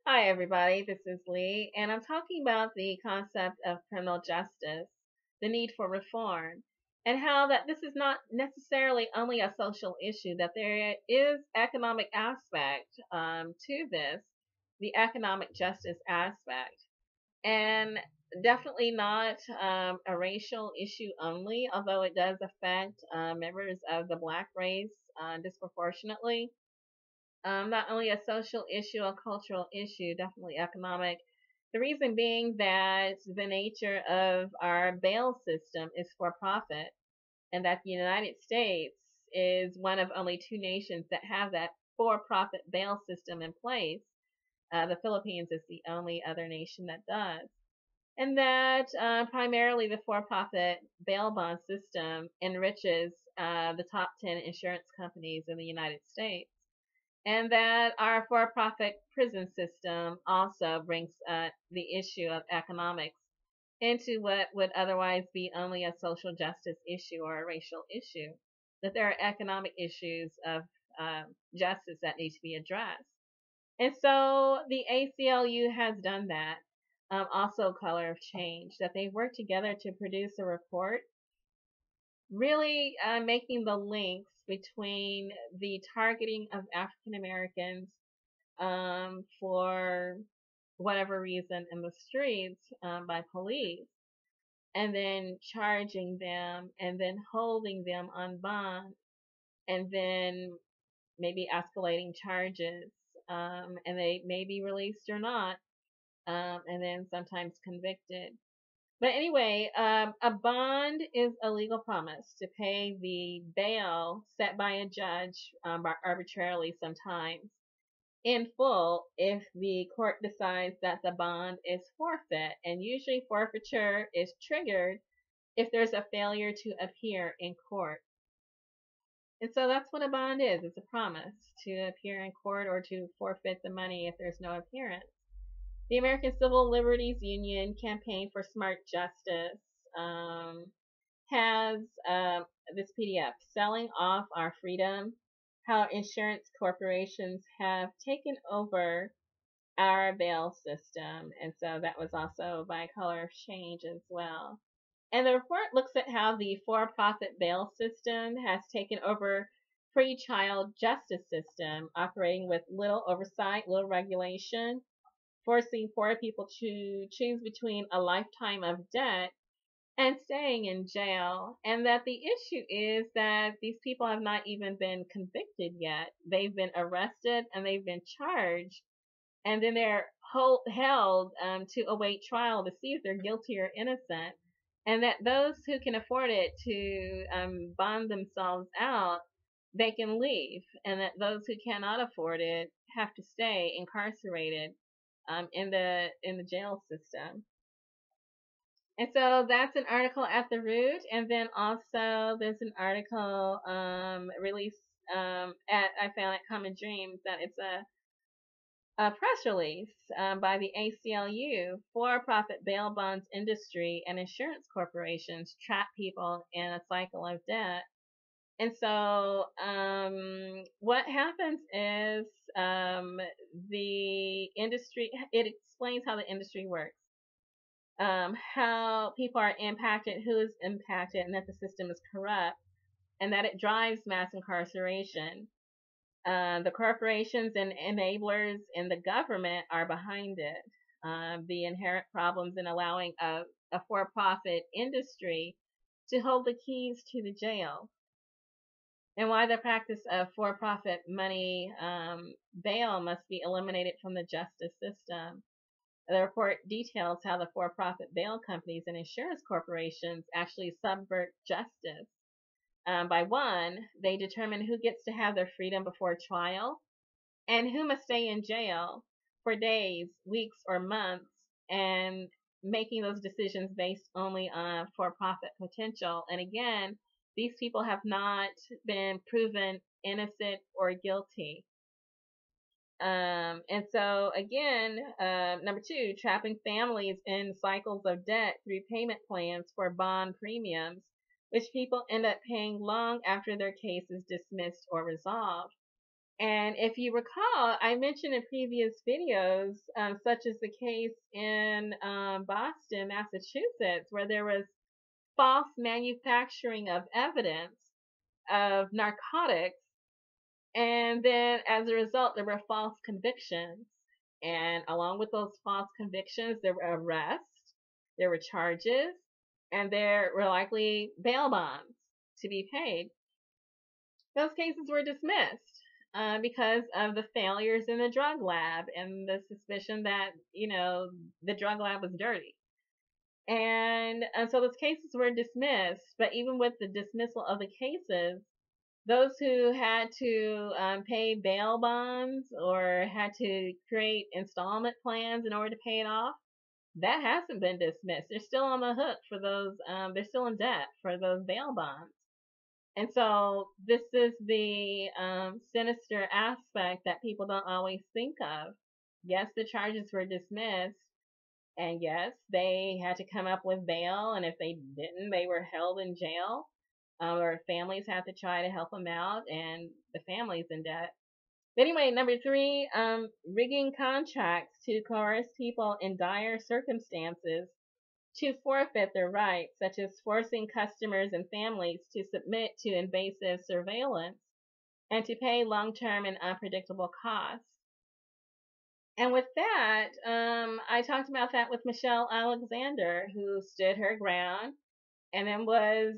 Hi, everybody. This is Lee, and I'm talking about the concept of criminal justice, the need for reform, and how that this is not necessarily only a social issue, that there is economic aspect to this, the economic justice aspect, and definitely not a racial issue only, although it does affect members of the Black race disproportionately, not only a social issue, a cultural issue, definitely economic. The reason being that the nature of our bail system is for profit, and that the United States is one of only two nations that have that for profit bail system in place. The Philippines is the only other nation that does. And that primarily the for profit bail bond system enriches the top 10 insurance companies in the United States, and that our for-profit prison system also brings the issue of economics into what would otherwise be only a social justice issue or a racial issue. That there are economic issues of justice that need to be addressed. And so the ACLU has done that. Also, Color of Change, that they work together to produce a report really making the links between the targeting of African Americans for whatever reason in the streets by police, and then charging them, and then holding them on bond, and then maybe escalating charges, and they may be released or not, and then sometimes convicted. But anyway, a bond is a legal promise to pay the bail set by a judge arbitrarily sometimes in full if the court decides that the bond is forfeit. And usually forfeiture is triggered if there's a failure to appear in court. And so that's what a bond is. It's a promise to appear in court or to forfeit the money if there's no appearance. The American Civil Liberties Union Campaign for Smart Justice has this PDF, Selling Off Our Freedom, How Insurance Corporations Have Taken Over Our Bail System. And so that was also by Color of Change as well. And the report looks at how the for-profit bail system has taken over pre-child justice system, operating with little oversight, little regulation, forcing poor people to choose between a lifetime of debt and staying in jail. And that the issue is that these people have not even been convicted yet. They've been arrested and they've been charged, and then they're held to await trial to see if they're guilty or innocent. And that those who can afford it to bond themselves out, they can leave, and that those who cannot afford it have to stay incarcerated in the jail system. And so that's an article at the root, and then also there's an article released at I found at Common Dreams, that it's a press release by the ACLU. For-profit bail bonds industry and insurance corporations trap people in a cycle of debt. And so what happens is the industry, it explains how the industry works, how people are impacted, who is impacted, and that the system is corrupt, and that it drives mass incarceration. The corporations and enablers in the government are behind it. The inherent problems in allowing a for-profit industry to hold the keys to the jail, and why the practice of for-profit money bail must be eliminated from the justice system. The report details how the for-profit bail companies and insurance corporations actually subvert justice. By one, they determine who gets to have their freedom before trial and who must stay in jail for days, weeks, or months, and making those decisions based only on for-profit potential. And again, these people have not been proven innocent or guilty. And so again, number two, trapping families in cycles of debt through payment plans for bond premiums, which people end up paying long after their case is dismissed or resolved. And if you recall, I mentioned in previous videos, such as the case in Boston, Massachusetts, where there was false manufacturing of evidence of narcotics. And then as a result, there were false convictions. And along with those false convictions, there were arrests, there were charges, and there were likely bail bonds to be paid. Those cases were dismissed because of the failures in the drug lab and the suspicion that, the drug lab was dirty. And so those cases were dismissed. But even with the dismissal of the cases, those who had to pay bail bonds or had to create installment plans in order to pay it off, that hasn't been dismissed. They're still on the hook for those, they're still in debt for those bail bonds. And so this is the sinister aspect that people don't always think of. Yes, the charges were dismissed, and yes, they had to come up with bail, and if they didn't, they were held in jail, or families had to try to help them out, and the family's in debt. But anyway, number three, rigging contracts to coerce people in dire circumstances to forfeit their rights, such as forcing customers and families to submit to invasive surveillance and to pay long-term and unpredictable costs. And with that, I talked about that with Michelle Alexander, who stood her ground and then was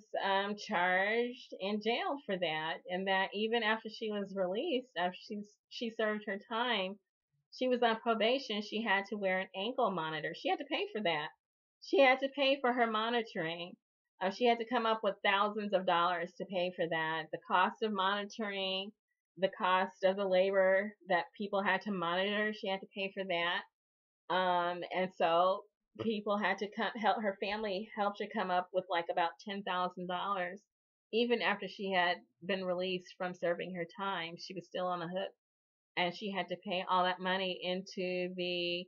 charged and jailed for that. And that even after she was released, after she served her time, she was on probation. She had to wear an ankle monitor. She had to pay for that. She had to pay for her monitoring. She had to come up with thousands of dollars to pay for that. The cost of monitoring, the cost of the labor that people had to monitor, she had to pay for that. And so people had to help her family, helped her come up with like about $10,000. Even after she had been released from serving her time, she was still on the hook, and she had to pay all that money into the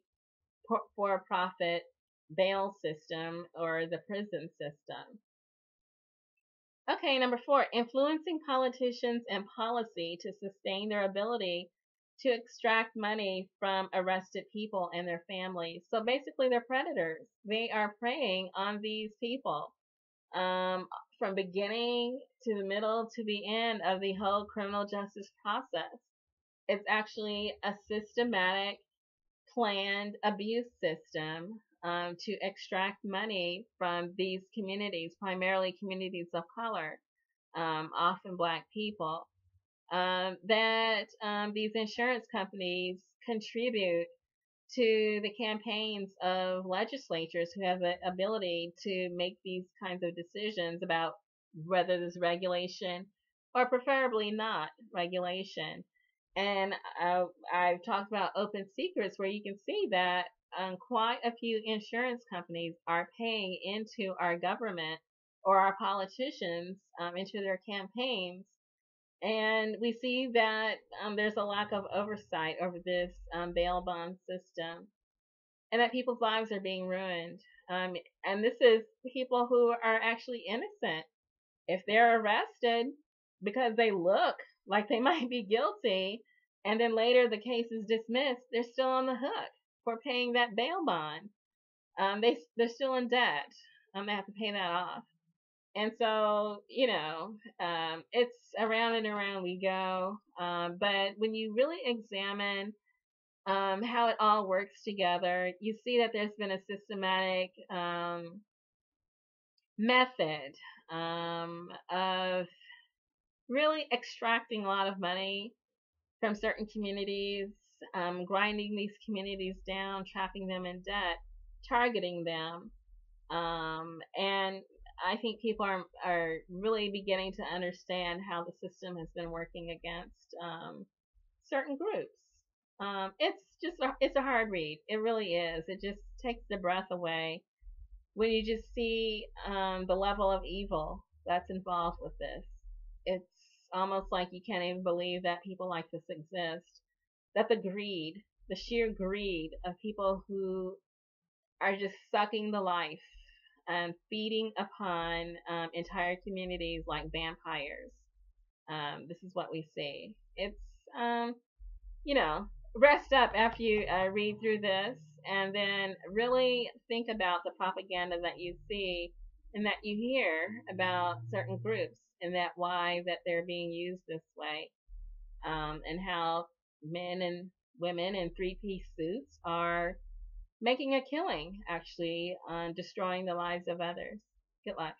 for-profit bail system or the prison system. Okay, number four, influencing politicians and policy to sustain their ability to extract money from arrested people and their families. So basically, they're predators. They are preying on these people from beginning to the middle to the end of the whole criminal justice process. It's actually a systematic, planned abuse system to extract money from these communities, primarily communities of color, often Black people, that these insurance companies contribute to the campaigns of legislatures who have the ability to make these kinds of decisions about whether there's regulation or preferably not regulation. And I've talked about open secrets where you can see that quite a few insurance companies are paying into our government or our politicians into their campaigns. And we see that there's a lack of oversight over this bail bond system, and that people's lives are being ruined. And this is people who are actually innocent. If they're arrested because they look like they might be guilty, and then later the case is dismissed, they're still on the hook for paying that bail bond. They're still in debt. They have to pay that off. And so, it's around and around we go. But when you really examine how it all works together, you see that there's been a systematic method of really extracting a lot of money from certain communities, grinding these communities down, trapping them in debt, targeting them. And I think people are really beginning to understand how the system has been working against certain groups. It's a hard read. It really is. It just takes the breath away when you just see the level of evil that's involved with this. It's almost like you can't even believe that people like this exist. That the sheer greed of people who are just sucking the life and feeding upon entire communities like vampires. This is what we see. It's you know, rest up after you read through this, and then really think about the propaganda that you see and that you hear about certain groups, and that why that they're being used this way, and how men and women in three-piece suits are making a killing, actually, on destroying the lives of others. Good luck.